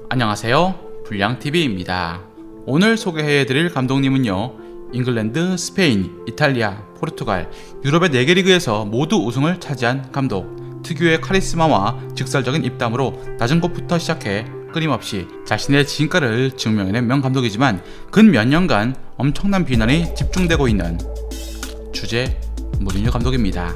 안녕하세요, 불량TV입니다. 오늘 소개해드릴 감독님은요, 잉글랜드, 스페인, 이탈리아, 포르투갈, 유럽의 4개 리그에서 모두 우승을 차지한 감독. 특유의 카리스마와 직설적인 입담으로 낮은 곳부터 시작해 끊임없이 자신의 진가를 증명해낸 명감독이지만 근 몇 년간 엄청난 비난이 집중되고 있는 주제 무리뉴 감독입니다.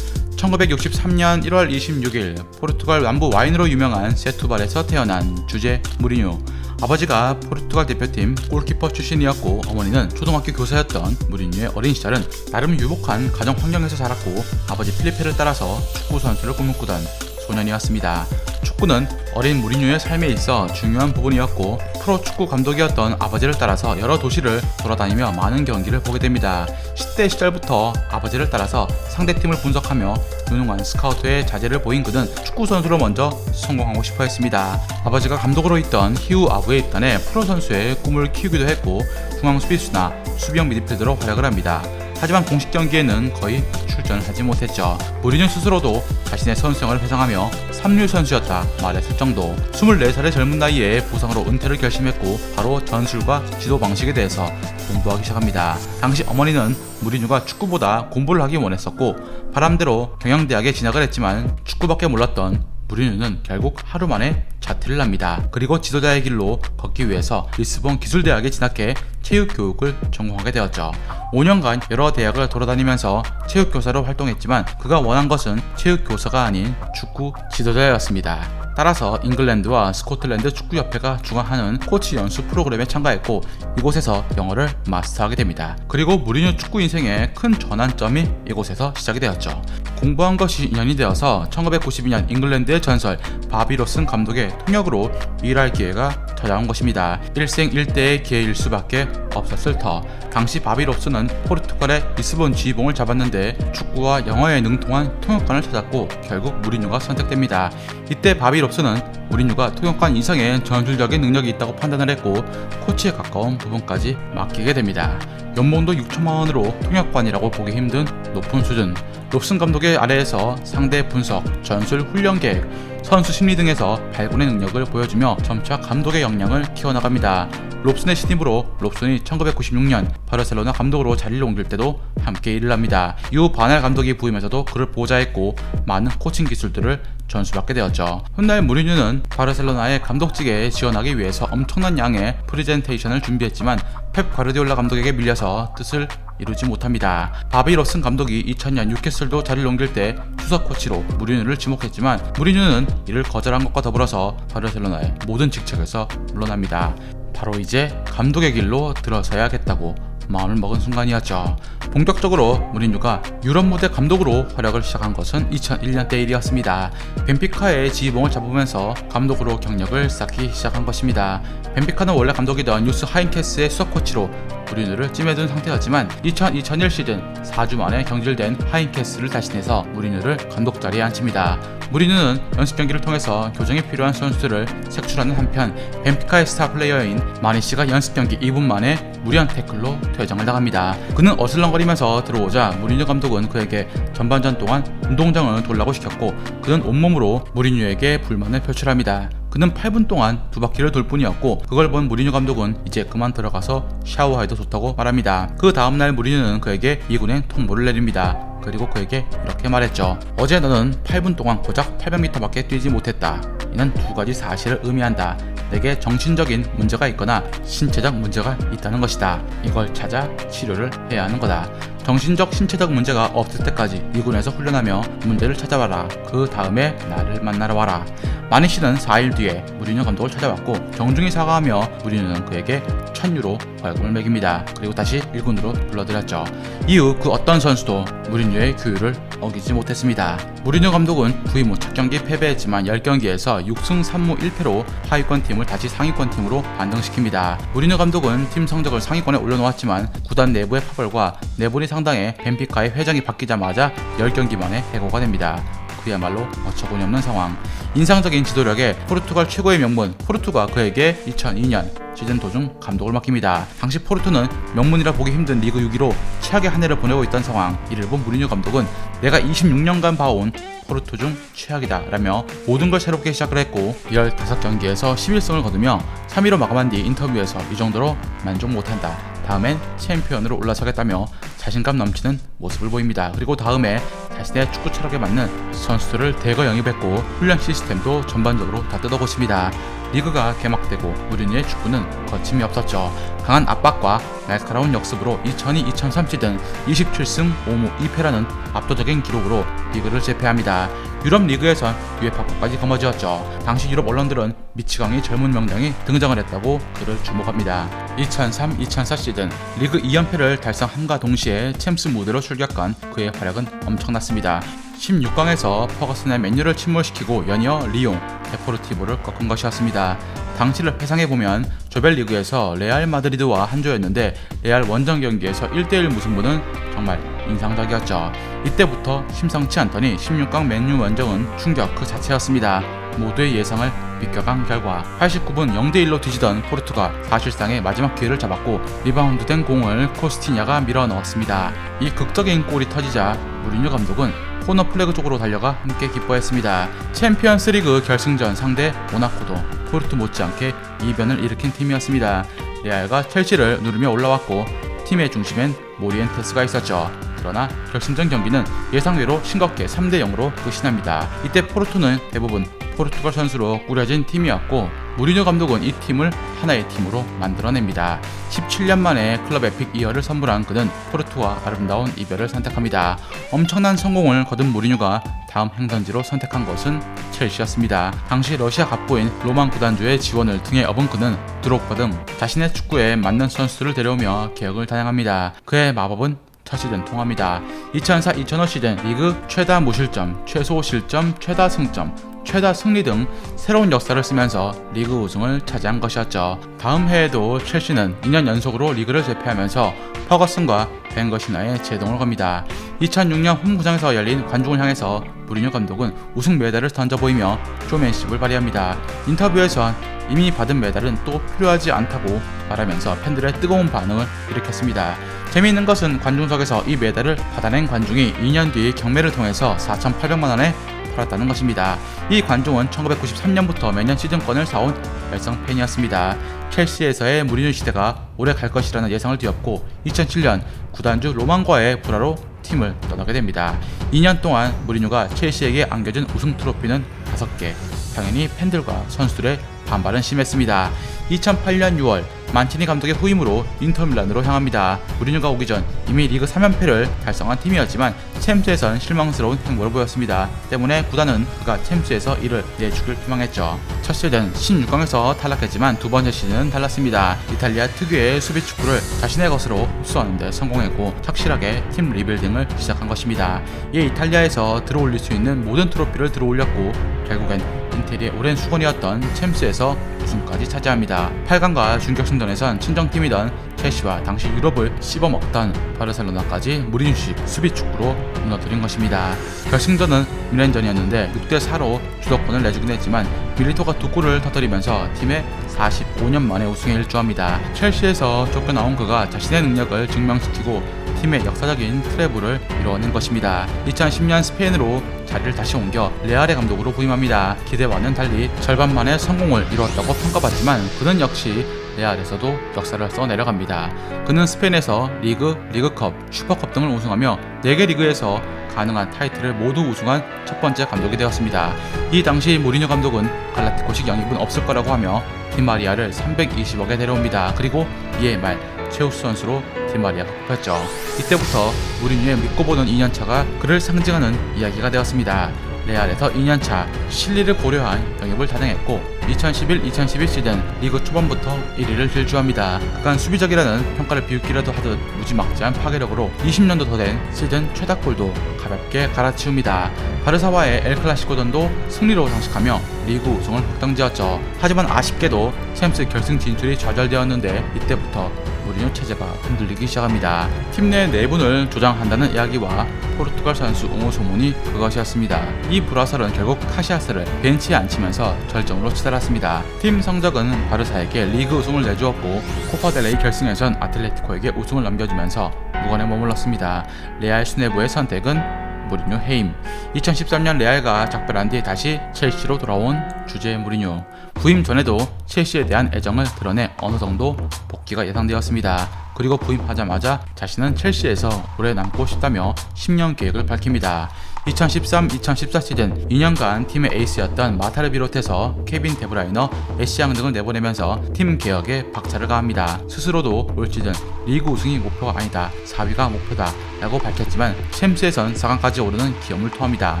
1963년 1월 26일 포르투갈 남부 와인으로 유명한 세투발에서 태어난 주제 무리뉴. 아버지가 포르투갈 대표팀 골키퍼 출신이었고 어머니는 초등학교 교사였던 무리뉴의 어린 시절은 나름 유복한 가정 환경에서 자랐고 아버지 필리페를 따라서 축구 선수를 꿈꾸던 소년이었습니다. 축구는 어린 무리뉴의 삶에 있어 중요한 부분이었고 프로축구 감독이었던 아버지를 따라서 여러 도시를 돌아다니며 많은 경기를 보게 됩니다. 10대 시절부터 아버지를 따라서 상대팀을 분석하며 유능한 스카우트의 자질을 보인 그는 축구 선수로 먼저 성공하고 싶어 했습니다. 아버지가 감독으로 있던 히우 아부에 입단해 프로 선수의 꿈을 키우기도 했고 중앙 수비수나 수비형 미드필더로 활약을 합니다. 하지만 공식 경기에는 거의 출전을 하지 못했죠. 무리뉴 스스로도 자신의 선수생활을 회상하며 삼류 선수였다 말했을 정도. 24살의 젊은 나이에 부상으로 은퇴를 결심했고 바로 전술과 지도 방식에 대해서 공부하기 시작합니다. 당시 어머니는 무리뉴가 축구보다 공부를 하기 원했었고 바람대로 경영대학에 진학을 했지만 축구밖에 몰랐던 무리뉴는 결국 하루 만에 자퇴를 합니다. 그리고 지도자의 길로 걷기 위해서 리스본 기술대학에 진학해 체육교육을 전공하게 되었죠. 5년간 여러 대학을 돌아다니면서 체육교사로 활동했지만 그가 원한 것은 체육교사가 아닌 축구 지도자였습니다. 따라서 잉글랜드와 스코틀랜드 축구협회가 주관하는 코치 연수 프로그램에 참가했고 이곳에서 영어를 마스터하게 됩니다. 그리고 무리뉴 축구 인생의 큰 전환점이 이곳에서 시작이 되었죠. 공부한 것이 인연이 되어서 1992년 잉글랜드의 전설 바비 롭슨 감독의 통역으로 일할 기회가 찾아온 것입니다. 일생일대의 기회일 수밖에 없었을 터. 당시 바비 롭슨은 포르투갈의 리스본 지휘봉을 잡았는데 축구와 영어에 능통한 통역관을 찾았고 결국 무리뉴가 선택됩니다. 이때 바비 롭슨은 무리뉴가 통역관 이상의 전술적인 능력이 있다고 판단을 했고 코치에 가까운 부분까지 맡기게 됩니다. 연봉도 6천만 원으로 통역관이라고 보기 힘든 높은 수준. 롭슨 감독의 아래에서 상대 분석, 전술 훈련 계획, 선수 심리 등에서 발군의 능력을 보여주며 점차 감독의 역량을 키워나갑니다. 롭슨의 신임으로 롭슨이 1996년 바르셀로나 감독으로 자리를 옮길 때도 함께 일을 합니다. 이후 바날 감독이 부임해서도 그를 보좌했고 많은 코칭 기술들을 전수받게 되었죠. 훗날 무리뉴는 바르셀로나의 감독직에 지원하기 위해서 엄청난 양의 프리젠테이션을 준비했지만 펩 과르디올라 감독에게 밀려서 뜻을 이루지 못합니다. 바비 롭슨 감독이 2000년 뉴캐슬도 자리를 옮길 때 수석 코치로 무리뉴를 지목했지만 무리뉴는 이를 거절한 것과 더불어서 바르셀로나의 모든 직책에서 물러납니다. 바로 이제 감독의 길로 들어서야겠다고 마음을 먹은 순간이었죠. 본격적으로 무리뉴가 유럽 무대 감독으로 활약을 시작한 것은 2001년대 일이었습니다. 벤피카의 지휘봉을 잡으면서 감독으로 경력을 쌓기 시작한 것입니다. 벤피카는 원래 감독이던 유스 하인케스의 수석 코치로 무리뉴를 찜해둔 상태였지만 2000-2001 시즌 4주 만에 경질된 하인케스를 다시 내서 무리뉴를 감독 자리에 앉힙니다. 무리뉴는 연습 경기를 통해서 교정이 필요한 선수들을 색출하는 한편 벤피카의 스타 플레이어인 마니시가 연습 경기 2분 만에 무리한 태클로 퇴장을 당합니다. 그는 어슬렁거리면서 들어오자 무리뉴 감독은 그에게 전반전 동안 운동장을 돌라고 시켰고 그는 온몸으로 무리뉴에게 불만을 표출합니다. 그는 8분 동안 2바퀴를 돌 뿐이었고 그걸 본 무리뉴 감독은 이제 그만 들어가서 샤워해도 좋다고 말합니다. 그 다음날 무리뉴는 그에게 2군행 통보를 내립니다. 그리고 그에게 이렇게 말했죠. 어제 너는 8분 동안 고작 800m밖에 뛰지 못했다. 이는 두 가지 사실을 의미한다. 내게 정신적인 문제가 있거나 신체적 문제가 있다는 것이다. 이걸 찾아 치료를 해야 하는 거다. 정신적, 신체적 문제가 없을 때까지 2군에서 훈련하며 문제를 찾아와라. 그 다음에 나를 만나러 와라. 마니시는 4일 뒤에 무리뉴 감독을 찾아왔고 정중히 사과하며 무리뉴는 그에게 1000유로 벌금을 매깁니다. 그리고 다시 1군으로 불러들였죠. 이후 그 어떤 선수도 무리뉴의 규율을 어기지 못했습니다. 무리뉴 감독은 부임 후 첫 경기 패배했지만 10경기에서 6승 3무 1패로 하위권 팀을 다시 상위권 팀으로 반등시킵니다. 무리뉴 감독은 팀 성적을 상위권에 올려놓았지만 구단 내부의 파벌과 내분이 상당해 벤피카의 회장이 바뀌자마자 10경기 만에 해고가 됩니다. 그야말로 어처구니 없는 상황. 인상적인 지도력에 포르투갈 최고의 명문 포르투가 그에게 2002년 시즌 도중 감독을 맡깁니다. 당시 포르투는 명문이라 보기 힘든 리그 6위로 최악의 한 해를 보내고 있던 상황. 이를 본 무리뉴 감독은 내가 26년간 봐온 포르투 중 최악이다 라며 모든 걸 새롭게 시작을 했고 15경기에서 11승을 거두며 3위로 마감한 뒤 인터뷰에서 이 정도로 만족 못한다. 다음엔 챔피언으로 올라서겠다며 자신감 넘치는 모습을 보입니다. 그리고 다음에 자신의 축구 철학에 맞는 선수들을 대거 영입했고 훈련 시스템도 전반적으로 다 뜯어고칩니다. 리그가 개막되고 무리뉴의 축구는 거침이 없었죠. 강한 압박과 날카로운 역습으로 2002-2003 시즌 27승 5무 2패라는 압도적인 기록으로 리그를 제패합니다. 유럽 리그에선 UEFA컵까지 거머쥐었죠. 당시 유럽 언론들은 미치광이 젊은 명장이 등장을 했다고 그를 주목합니다. 2003-2004 시즌 리그 2연패를 달성함과 동시에 챔스 무대로 출격한 그의 활약은 엄청났습니다. 16강에서 퍼거슨의 맨유를 침몰시키고 연이어 리옹, 데포르티보를 꺾은 것이었습니다. 당시를 회상해보면 조별리그에서 레알 마드리드와 한조였는데 레알 원정 경기에서 1대1 무승부는 정말 인상적이었죠. 이때부터 심상치 않더니 16강 맨유 원정은 충격 그 자체였습니다. 모두의 예상을 비껴간 결과 89분 0대1로 뒤지던 포르투가 사실상의 마지막 기회를 잡았고 리바운드된 공을 코스티냐가 밀어 넣었습니다. 이 극적인 골이 터지자 무리뉴 감독은 코너 플래그 쪽으로 달려가 함께 기뻐했습니다. 챔피언스 리그 결승전 상대 모나코도 포르투 못지않게 이변을 일으킨 팀이었습니다. 레알과 첼시를 누르며 올라왔고 팀의 중심엔 모리엔테스가 있었죠. 그러나 결승전 경기는 예상외로 싱겁게 3대0으로 끝이 납니다. 이때 포르투는 대부분 포르투갈 선수로 꾸려진 팀이었고 무리뉴 감독은 이 팀을 하나의 팀으로 만들어냅니다. 17년 만에 클럽 에픽 이어를 선물한 그는 포르투와 아름다운 이별을 선택합니다. 엄청난 성공을 거둔 무리뉴가 다음 행선지로 선택한 것은 첼시였습니다. 당시 러시아 갑부인 로만 구단주의 지원을 등에 업은 그는 드록바 등 자신의 축구에 맞는 선수들을 데려오며 개혁을 단행합니다. 그의 마법은 첫 시즌 통합니다. 2004-2005 시즌 리그 최다 무실점, 최소 실점, 최다 승점, 최다 승리 등 새로운 역사를 쓰면서 리그 우승을 차지한 것이었죠. 다음 해에도 첼시는 2년 연속으로 리그를 제패하면서 퍼거슨과 벵거 신화에 제동을 겁니다. 2006년 홈구장에서 열린 관중을 향해서 무리뉴 감독은 우승 메달을 던져 보이며 쇼맨십을 발휘합니다. 인터뷰에선 이미 받은 메달은 또 필요하지 않다고 말하면서 팬들의 뜨거운 반응을 일으켰습니다. 재미있는 것은 관중석에서 이 메달을 받아낸 관중이 2년 뒤 경매를 통해서 4,800만 원에 팔았다는 것입니다. 이 관중은 1993년부터 매년 시즌권을 사온 열성 팬이었습니다. 첼시에서의 무리뉴 시대가 오래 갈 것이라는 예상을 뒤엎고 2007년 구단주 로만과의 불화로 팀을 떠나게 됩니다. 2년 동안 무리뉴가 첼시에게 안겨준 우승 트로피는 5개. 당연히 팬들과 선수들의 반발은 심했습니다. 2008년 6월 만치니 감독의 후임으로 인터밀란으로 향합니다. 무리뉴가 오기 전 이미 리그 3연패를 달성한 팀이었지만 챔스에선 실망스러운 행보를 보였습니다. 때문에 구단은 그가 챔스에서 이를 내주길 희망했죠. 첫 시즌 16강에서 탈락했지만 두 번째 시즌은 달랐습니다. 이탈리아 특유의 수비 축구를 자신의 것으로 흡수하는 데 성공했고 착실하게 팀 리빌딩을 시작한 것입니다. 이에 이탈리아에서 들어올릴 수 있는 모든 트로피를 들어올렸고 결국엔 인테리의 오랜 수건이었던 챔스에서 우승까지 차지합니다. 8강과 준결승전에선 친정팀이던 첼시와 당시 유럽을 씹어먹던 바르셀로나까지 무리뉴식 수비축구로 무너뜨린 것입니다. 결승전은 미란전이었는데 6대4로 주도권을 내주긴 했지만 밀리토가 두 골을 터뜨리면서 팀의 45년 만에 우승에 일조합니다. 첼시에서 쫓겨나온 그가 자신의 능력을 증명시키고 팀의 역사적인 트래블을 이루어낸 것입니다. 2010년 스페인으로 자리를 다시 옮겨 레알의 감독으로 부임합니다. 기대와는 달리 절반 만에 성공을 이루었다고 평가받지만 그는 역시 레알에서도 역사를 써내려갑니다. 그는 스페인에서 리그, 리그컵, 슈퍼컵 등을 우승하며 4개 리그에서 가능한 타이틀을 모두 우승한 첫 번째 감독이 되었습니다. 이 당시 무리뉴 감독은 갈라티코식 영입은 없을 거라고 하며 디마리아를 320억에 데려옵니다. 그리고 이에 말 최우수 선수로 디마리아가 꼽혔죠. 이때부터 무리뉴의 믿고 보는 2년차가 그를 상징하는 이야기가 되었습니다. 레알에서 2년차 실리를 고려한 영입을 단행했고 2011-2012 시즌 리그 초반부터 1위를 질주합니다. 그간 수비적이라는 평가를 비웃기라도 하듯 무지막지한 파괴력으로 20년도 더 된 시즌 최다골도 가볍게 갈아치웁니다. 바르사와의 엘클라시코전도 승리로 장식하며 리그 우승을 확정지었죠. 하지만 아쉽게도 챔스 결승 진출이 좌절되었는데 이때부터 무리뉴 체제가 흔들리기 시작합니다. 팀 내 내분을 조장한다는 이야기와 포르투갈 선수 옹호 소문이 그것이었습니다. 이 불화설은 결국 카시아스를 벤치에 앉히면서 절정으로 치달았습니다. 팀 성적은 바르사에게 리그 우승을 내주었고 코파델레이 결승에선 아틀레티코에게 우승을 넘겨주면서 무관에 머물렀습니다. 레알 수뇌부의 선택은 무리뉴 해임. 2013년 레알가 작별한 뒤 다시 첼시로 돌아온 주제 무리뉴. 부임 전에도 첼시에 대한 애정을 드러내 어느 정도 복귀가 예상되었습니다. 그리고 부임하자마자 자신은 첼시에서 오래 남고 싶다며 10년 계획을 밝힙니다. 2013-2014 시즌 2년간 팀의 에이스였던 마타를 비롯해서 케빈 데브라이너, 애쉬양 등을 내보내면서 팀 개혁에 박차를 가합니다. 스스로도 올 시즌 리그 우승이 목표가 아니다, 4위가 목표다 라고 밝혔지만 챔스에선 4강까지 오르는 기염을 토합니다.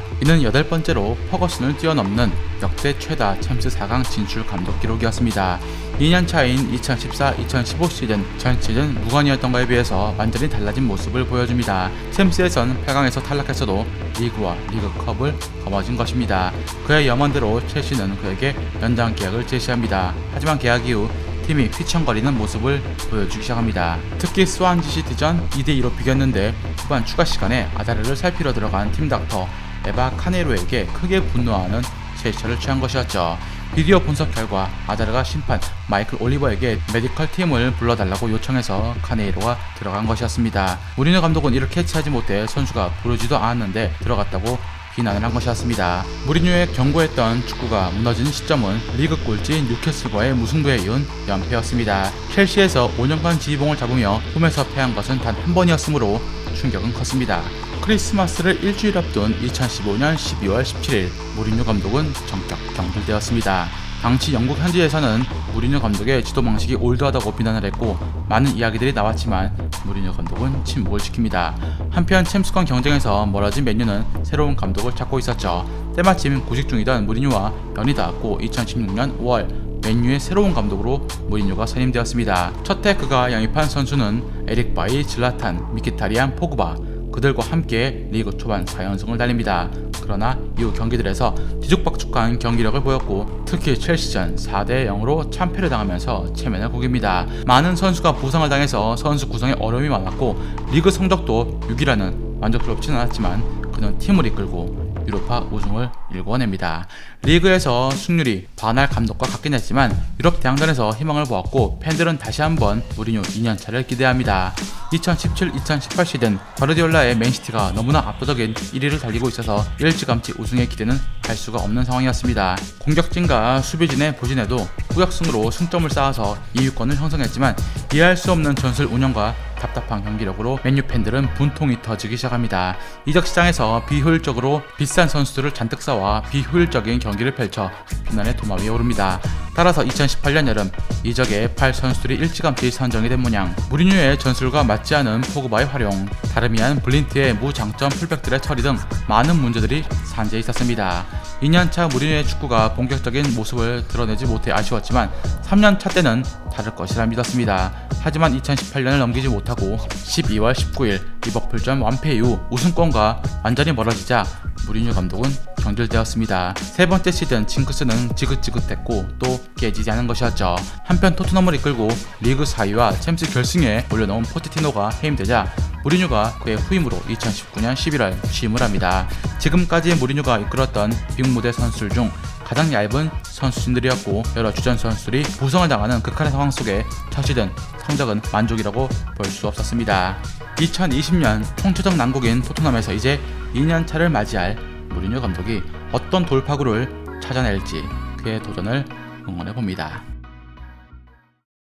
이는 8번째로 퍼거슨을 뛰어넘는 역대 최다 챔스 4강 진출 감독 기록이었습니다. 2년 차인 2014-2015 시즌 전 시즌 무관이었던 것에 비해서 완전히 달라진 모습을 보여줍니다. 챔스에선 8강에서 탈락했어도 리그와 리그컵을 거머쥔 것입니다. 그의 염원대로 첼시는 그에게 연장 계약을 제시합니다. 하지만 계약 이후 팀이 휘청거리는 모습을 보여주기 시작합니다. 특히 스완지 시티전 2대2로 비겼는데 후반 추가 시간에 아다르를 살피러 들어간 팀 닥터 에바 카네로에게 크게 분노하는 제스처를 취한 것이었죠. 비디오 분석 결과 아다르가 심판 마이클 올리버에게 메디컬 팀을 불러달라고 요청해서 카네이로가 들어간 것이었습니다. 무리뉴 감독은 이를 캐치하지 못해 선수가 부르지도 않았는데 들어갔다고 비난을 한 것이었습니다. 무리뉴의 견고했던 축구가 무너진 시점은 리그 꼴찌 뉴캐슬과의 무승부에 이은 연패였습니다. 첼시에서 5년간 지휘봉을 잡으며 홈에서 패한 것은 단 한 번이었으므로 충격은 컸습니다. 크리스마스를 일주일 앞둔 2015년 12월 17일 무리뉴 감독은 전격 경질되었습니다. 당시 영국 현지에서는 무리뉴 감독의 지도 방식이 올드하다고 비난을 했고 많은 이야기들이 나왔지만 무리뉴 감독은 침묵을 지킵니다. 한편 챔스권 경쟁에서 멀어진 맨유는 새로운 감독을 찾고 있었죠. 때마침 구직 중이던 무리뉴와 연이 닿았고 2016년 5월 맨유의 새로운 감독으로 무리뉴가 선임되었습니다. 첫해 그가 영입한 선수는 에릭 바이, 질라탄, 미키타리안, 포그바. 그들과 함께 리그 초반 4연승을 달립니다. 그러나 이후 경기들에서 뒤죽박죽한 경기력을 보였고 특히 첼시전 4대0으로 참패를 당하면서 체면을 구깁니다. 많은 선수가 부상을 당해서 선수 구성에 어려움이 많았고 리그 성적도 6위라는 만족스럽지는 않았지만 그는 팀을 이끌고 유로파 우승을 일궈냅니다. 리그에서 승률이 반할 감독과 같긴 했지만 유럽 대항전에서 희망을 보았고 팬들은 다시 한번 무리뉴 2년차를 기대합니다. 2017-2018 시즌 과르디올라의 맨시티가 너무나 압도적인 1위를 달리고 있어서 일찌감치 우승의 기대는 할 수가 없는 상황이었습니다. 공격진과 수비진의 부진에도 후역승으로 승점을 쌓아서 2위권을 형성했지만 이해할 수 없는 전술 운영과 답답한 경기력으로 맨유 팬들은 분통이 터지기 시작합니다. 이적 시장에서 비효율적으로 비싼 선수들을 잔뜩 쌓아 비효율적인 경기를 펼쳐 비난의 도마 위에 오릅니다. 따라서 2018년 여름 이적에 8선수들이 일찌감치 선정이 된 모양. 무리뉴의 전술과 맞지 않은 포그바의 활용, 다름이 아닌 블린트의 무장점 풀백들의 처리 등 많은 문제들이 산재해 있었습니다. 2년차 무리뉴의 축구가 본격적인 모습을 드러내지 못해 아쉬웠지만 3년차 때는 다를 것이라 믿었습니다. 하지만 2018년을 넘기지 못하고 12월 19일 리버풀전 완패 이후 우승권과 완전히 멀어지자 무리뉴 감독은 경질되었습니다. 세 번째 시즌 징크스는 지긋지긋했고 또 깨지지 않은 것이었죠. 한편 토트넘을 이끌고 리그 4위와 챔스 결승에 올려놓은 포체티노가 해임되자 무리뉴가 그의 후임으로 2019년 11월 취임을 합니다. 지금까지 무리뉴가 이끌었던 빅무대 선수들 중 가장 얇은 선수진들이었고 여러 주전 선수들이 부상을 당하는 극한의 상황 속에 첫 시즌 성적은 만족이라고 볼 수 없었습니다. 2020년 총체적 난국인 토트넘에서 이제 2년차를 맞이할 무리뉴 감독이 어떤 돌파구를 찾아낼지 그의 도전을 응원해봅니다.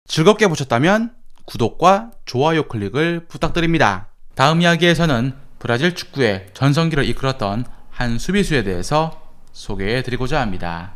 즐겁게 보셨다면 구독과 좋아요 클릭을 부탁드립니다. 다음 이야기에서는 브라질 축구의 전성기를 이끌었던 한 수비수에 대해서 소개해드리고자 합니다.